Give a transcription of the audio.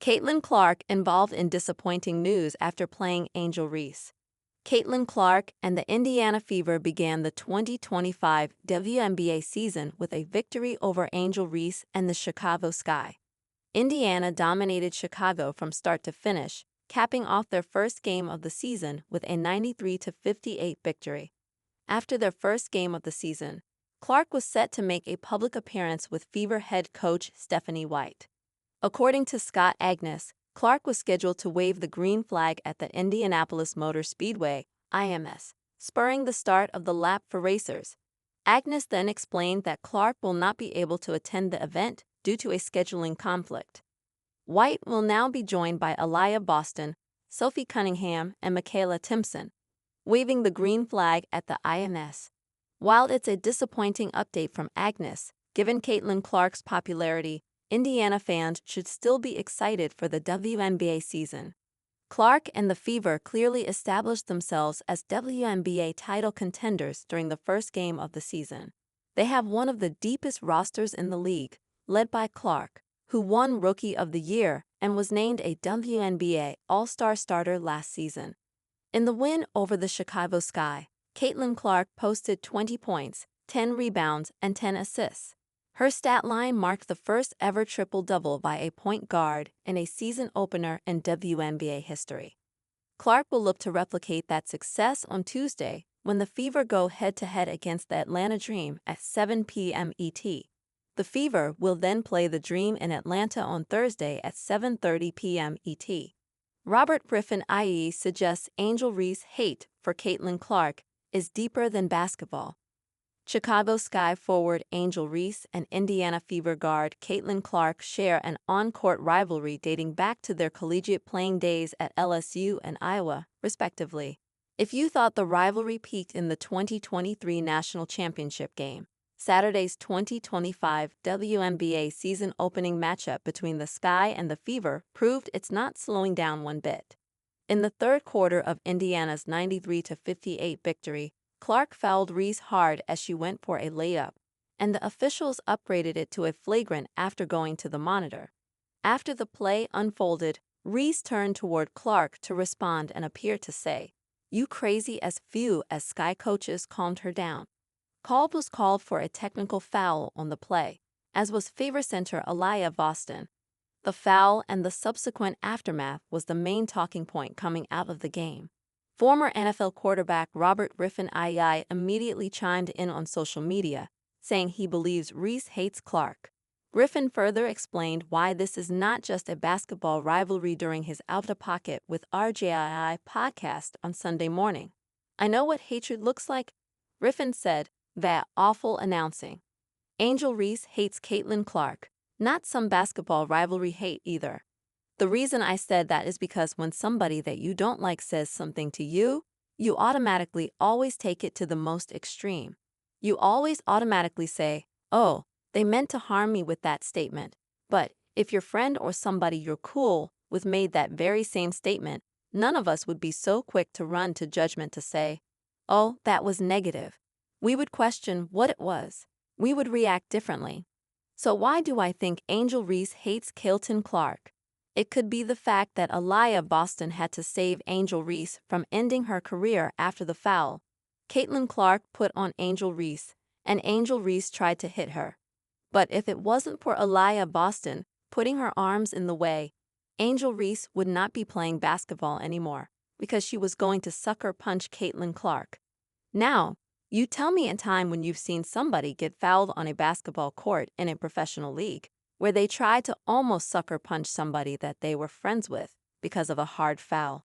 Caitlin Clark involved in disappointing news after playing Angel Reese. Caitlin Clark and the Indiana Fever began the 2025 WNBA season with a victory over Angel Reese and the Chicago Sky. Indiana dominated Chicago from start to finish, capping off their first game of the season with a 93-58 victory. After their first game of the season, Clark was set to make a public appearance with Fever head coach Stephanie White. According to Scott Agnes, Clark was scheduled to wave the green flag at the Indianapolis Motor Speedway, IMS, spurring the start of the lap for racers. Agnes then explained that Clark will not be able to attend the event due to a scheduling conflict. White will now be joined by Aliyah Boston, Sophie Cunningham, and Michaela Timpson, waving the green flag at the IMS. While it's a disappointing update from Agnes, given Caitlin Clark's popularity, Indiana fans should still be excited for the WNBA season. Clark and the Fever clearly established themselves as WNBA title contenders during the first game of the season. They have one of the deepest rosters in the league, led by Clark, who won Rookie of the Year and was named a WNBA All-Star starter last season. In the win over the Chicago Sky, Caitlin Clark posted 20 points, 10 rebounds, and 10 assists. Her stat line marked the first ever triple-double by a point guard in a season opener in WNBA history. Clark will look to replicate that success on Tuesday when the Fever go head-to-head against the Atlanta Dream at 7 p.m. ET. The Fever will then play the Dream in Atlanta on Thursday at 7:30 p.m. ET. Robert Griffin IE suggests Angel Reese hate for Caitlin Clark is deeper than basketball. Chicago Sky forward Angel Reese and Indiana Fever guard Caitlin Clark share an on-court rivalry dating back to their collegiate playing days at LSU and Iowa, respectively. If you thought the rivalry peaked in the 2023 National Championship game, Saturday's 2025 WNBA season-opening matchup between the Sky and the Fever proved it's not slowing down one bit. In the third quarter of Indiana's 93-58 victory, Clark fouled Reese hard as she went for a layup, and the officials upgraded it to a flagrant after going to the monitor. After the play unfolded, Reese turned toward Clark to respond and appeared to say, "You crazy as few," as Sky coaches calmed her down. Call was called for a technical foul on the play, as was Fever center Aliyah Boston. The foul and the subsequent aftermath was the main talking point coming out of the game. Former NFL quarterback Robert Griffin II immediately chimed in on social media, saying he believes Reese hates Clark. Griffin further explained why this is not just a basketball rivalry during his Out of Pocket with RJII podcast on Sunday morning. "I know what hatred looks like," Griffin said, via awful announcing. Angel Reese hates Caitlin Clark, not some basketball rivalry hate either. The reason I said that is because when somebody that you don't like says something to you, you automatically always take it to the most extreme. You always automatically say, "Oh, they meant to harm me with that statement." But if your friend or somebody you're cool with made that very same statement, none of us would be so quick to run to judgment to say, "Oh, that was negative." We would question what it was. We would react differently. So why do I think Angel Reese hates Caitlin Clark? It could be the fact that Aliyah Boston had to save Angel Reese from ending her career after the foul. Caitlin Clark put on Angel Reese, and Angel Reese tried to hit her. But if it wasn't for Aliyah Boston putting her arms in the way, Angel Reese would not be playing basketball anymore because she was going to sucker punch Caitlin Clark. Now, you tell me a time when you've seen somebody get fouled on a basketball court in a professional league, where they tried to almost sucker punch somebody that they were friends with because of a hard foul.